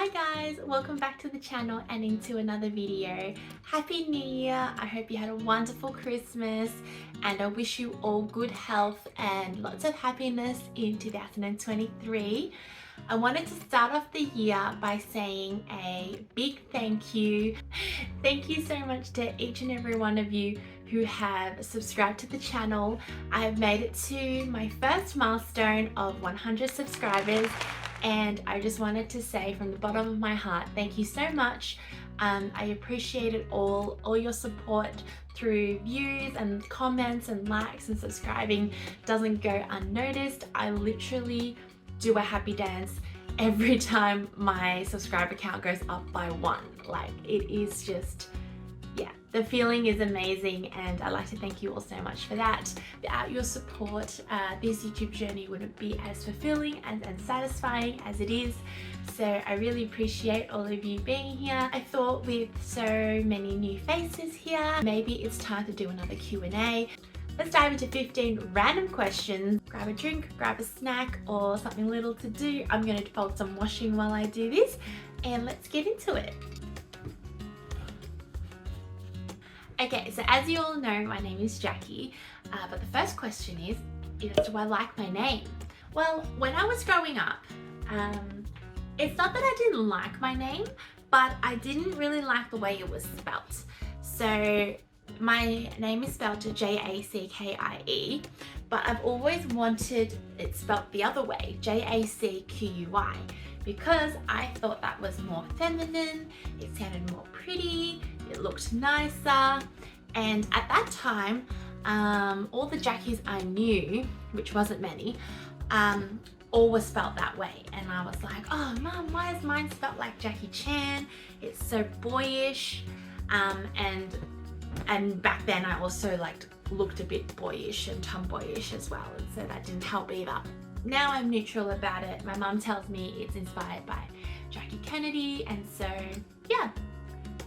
Hi guys, welcome back to the channel and into another video. Happy New Year! I hope you had a wonderful Christmas and I wish you all good health and lots of happiness in 2023. I wanted to start off the year by saying a big thank you. Thank you so much to each and every one of you who have subscribed to the channel. I have made it to my first milestone of 100 subscribers and I just wanted to say from the bottom of my heart, thank you so much. I appreciate it all your support through views and comments and likes and subscribing doesn't go unnoticed. I literally do a happy dance every time my subscriber count goes up by one. Like, it is just, yeah, the feeling is amazing and I'd like to thank you all so much for that. Without your support, this YouTube journey wouldn't be as fulfilling and satisfying as it is. So I really appreciate all of you being here. I thought with so many new faces here, maybe it's time to do another Q&A. Let's dive into 15 random questions. Grab a drink, grab a snack or something little to do. I'm going to fold some washing while I do this and let's get into it. Okay, so as you all know, my name is Jackie, but the first question is do I like my name? Well, when I was growing up, it's not that I didn't like my name, but I didn't really like the way it was spelt. So my name is spelled Jackie, but I've always wanted it spelt the other way, Jacqui, because I thought that was more feminine, it sounded more pretty, it looked nicer, and at that time, all the Jackies I knew, which wasn't many, all were spelt that way, and I was like, oh mum, why is mine spelt like Jackie Chan? It's so boyish, and back then I also looked a bit boyish and tomboyish as well, and so that didn't help either. Now I'm neutral about it. My mum tells me it's inspired by Jackie Kennedy, and so yeah,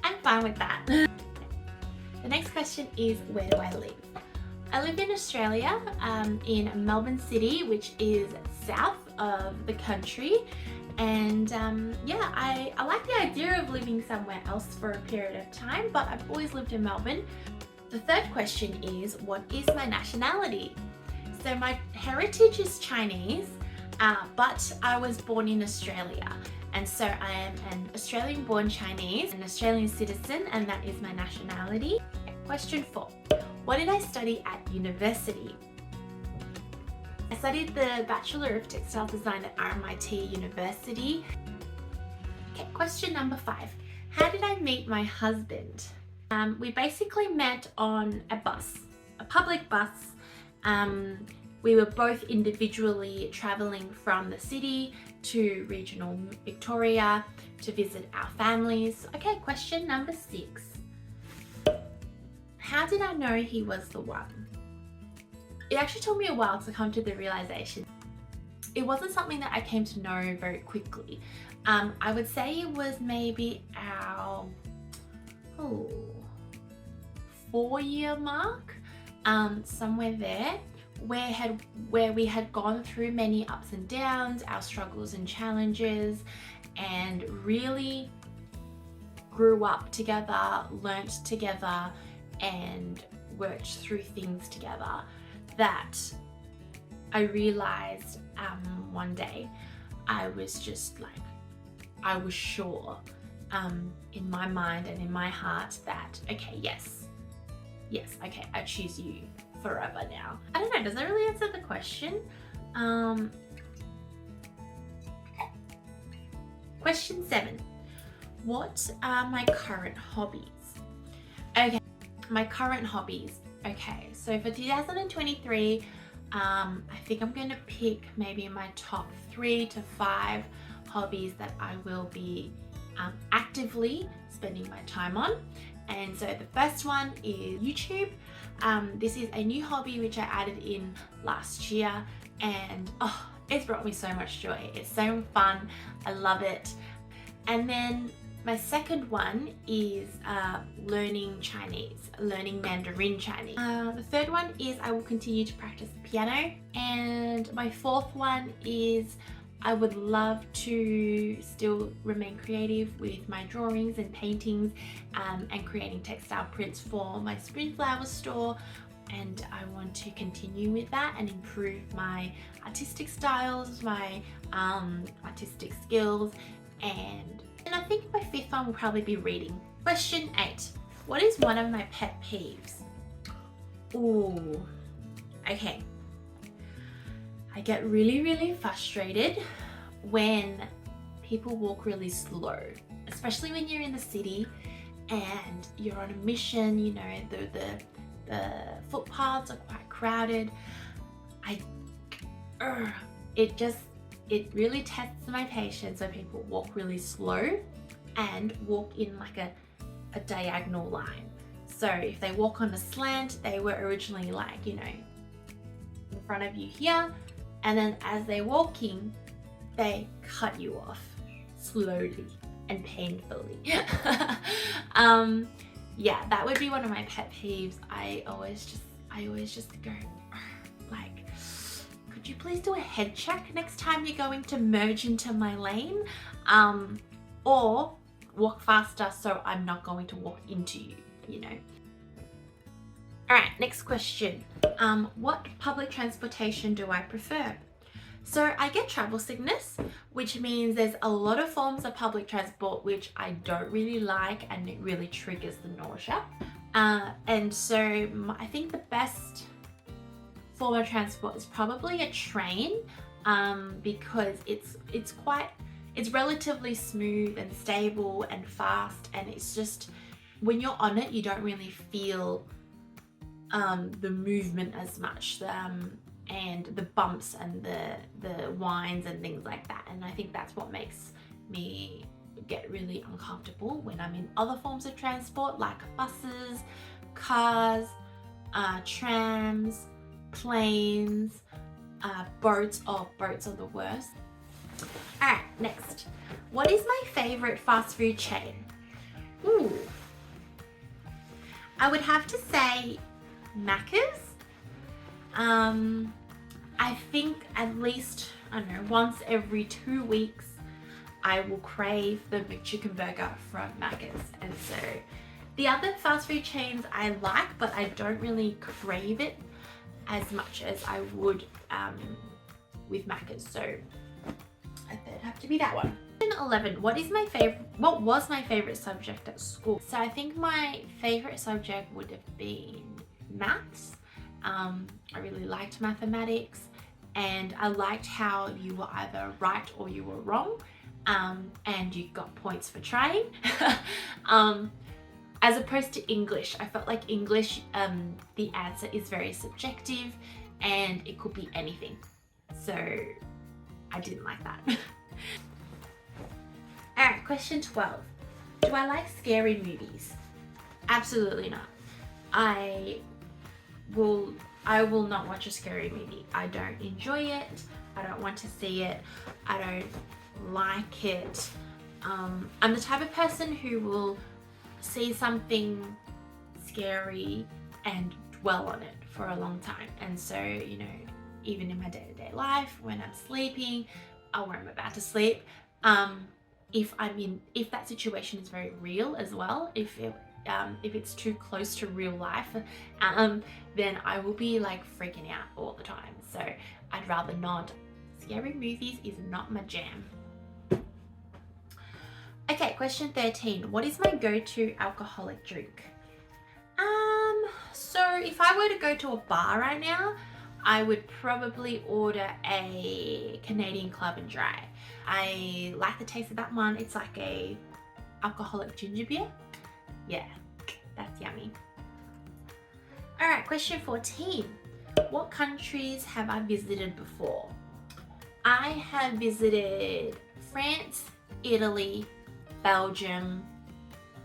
I'm fine with that. The next question is, where do I live? I live in Australia, in Melbourne City, which is south of the country. And yeah, I like the idea of living somewhere else for a period of time, but I've always lived in Melbourne. The third question is, what is my nationality? So my heritage is Chinese, but I was born in Australia. And so I am an Australian-born Chinese, an Australian citizen, and that is my nationality. Question 4, what did I study at university? I studied the Bachelor of Textile Design at RMIT University. Okay, question number 5. How did I meet my husband? We basically met on a bus, a public bus. We were both individually traveling from the city to regional Victoria to visit our families. Okay, question number 6. How did I know he was the one? It actually took me a while to come to the realization. It wasn't something that I came to know very quickly. I would say it was maybe our 4-year mark, somewhere there, where we had gone through many ups and downs, our struggles and challenges, and really grew up together, learnt together, and worked through things together, that I realized one day I was just like, I was sure in my mind and in my heart that, okay, yes, okay, I choose you forever now. I don't know, does that really answer the question? Question 7, what are my current hobbies? Okay, my current hobbies. Okay, so for 2023, I think I'm going to pick maybe my top 3 to 5 hobbies that I will be actively spending my time on. And so the first one is YouTube. This is a new hobby which I added in last year, and it's brought me so much joy. It's so fun. I love it. And then my second one is learning Chinese, learning Mandarin Chinese. The third one is I will continue to practice piano. And my fourth one is I would love to still remain creative with my drawings and paintings and creating textile prints for my Spring Flower store. And I want to continue with that and improve my artistic styles, my artistic skills, and I think my fifth one will probably be reading. Question 8. What is one of my pet peeves? Ooh, okay. I get really frustrated when people walk really slow, especially when you're in the city and you're on a mission, you know, the footpaths are quite crowded. It really tests my patience when people walk really slow and walk in like a diagonal line. So if they walk on a slant, they were originally like, you know, in front of you here, and then as they're walking, they cut you off slowly and painfully. Yeah, that would be one of my pet peeves. I always just go like, could you please do a head check next time you're going to merge into my lane? Or walk faster so I'm not going to walk into you, you know. All right, next question. What public transportation do I prefer? So I get travel sickness, which means there's a lot of forms of public transport which I don't really like, and it really triggers the nausea. And so I think the best form of transport is probably a train, because it's relatively smooth and stable and fast, and it's just, when you're on it, you don't really feel the movement as much, and the bumps and the whines and things like that. And I think that's what makes me get really uncomfortable when I'm in other forms of transport, like buses, cars, trams, planes, boats. Oh, boats are the worst. All right, next. What is my favorite fast food chain? Ooh. I would have to say Macca's. I think at least, I don't know, once every 2 weeks, I will crave the McChicken burger from Macca's. And so the other fast food chains I like, but I don't really crave it as much as I would with Macca's. So it'd have to be that one. 11. What was my favorite subject at school? So I think my favorite subject would have been maths. I really liked mathematics, and I liked how you were either right or you were wrong, and you got points for trying. As opposed to English, I felt like English, the answer is very subjective and it could be anything. So I didn't like that. All right, question 12. Do I like scary movies? Absolutely not. I will not watch a scary movie. I don't enjoy it. I don't want to see it. I don't like it. I'm the type of person who will see something scary and dwell on it for a long time. And so, you know, even in my day-to-day life, when I'm sleeping or I'm about to sleep, if that situation is very real as well, if it's too close to real life, then I will be like freaking out all the time. So I'd rather not. Scary movies is not my jam. Okay, question 13. What is my go-to alcoholic drink? So if I were to go to a bar right now, I would probably order a Canadian Club and Dry. I like the taste of that one. It's like a alcoholic ginger beer. Yeah, that's yummy. All right, question 14. What countries have I visited before? I have visited France, Italy, Belgium,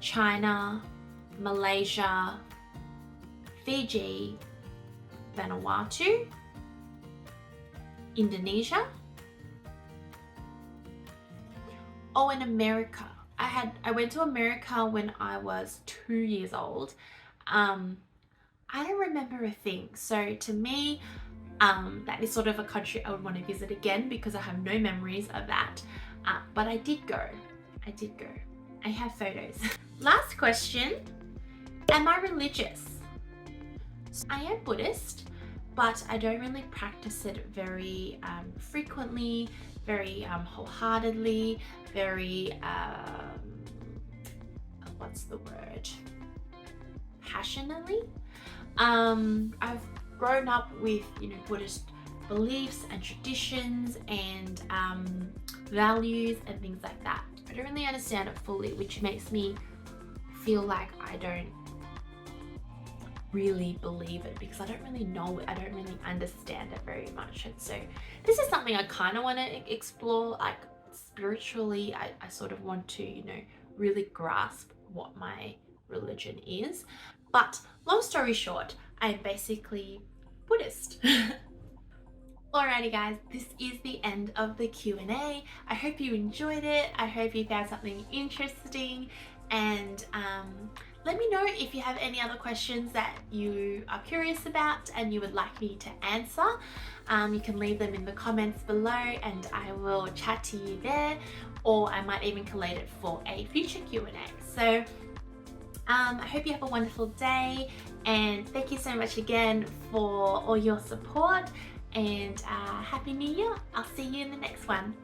China, Malaysia, Fiji, Vanuatu, Indonesia. Oh, and America. I went to America when I was 2 years old. I don't remember a thing. So to me, That is sort of a country I would want to visit again because I have no memories of that. But I did go. I did go. I have photos. Last question. Am I religious? I am Buddhist, but I don't really practice it very frequently, very wholeheartedly, very, what's the word? Passionately. I've grown up with, Buddhist beliefs and traditions and values and things like that. I don't really understand it fully, which makes me feel like I don't really believe it because I don't really know it. I don't really understand it very much. And so this is something I kind of want to explore, like spiritually. I sort of want to, really grasp what my religion is. But long story short, I'm basically Buddhist. Alrighty guys, this is the end of the Q&A. I hope you enjoyed it. I hope you found something interesting, and let me know if you have any other questions that you are curious about and you would like me to answer. You can leave them in the comments below and I will chat to you there, or I might even collate it for a future Q&A. So I hope you have a wonderful day, and thank you so much again for all your support, and Happy New Year. I'll see you in the next one.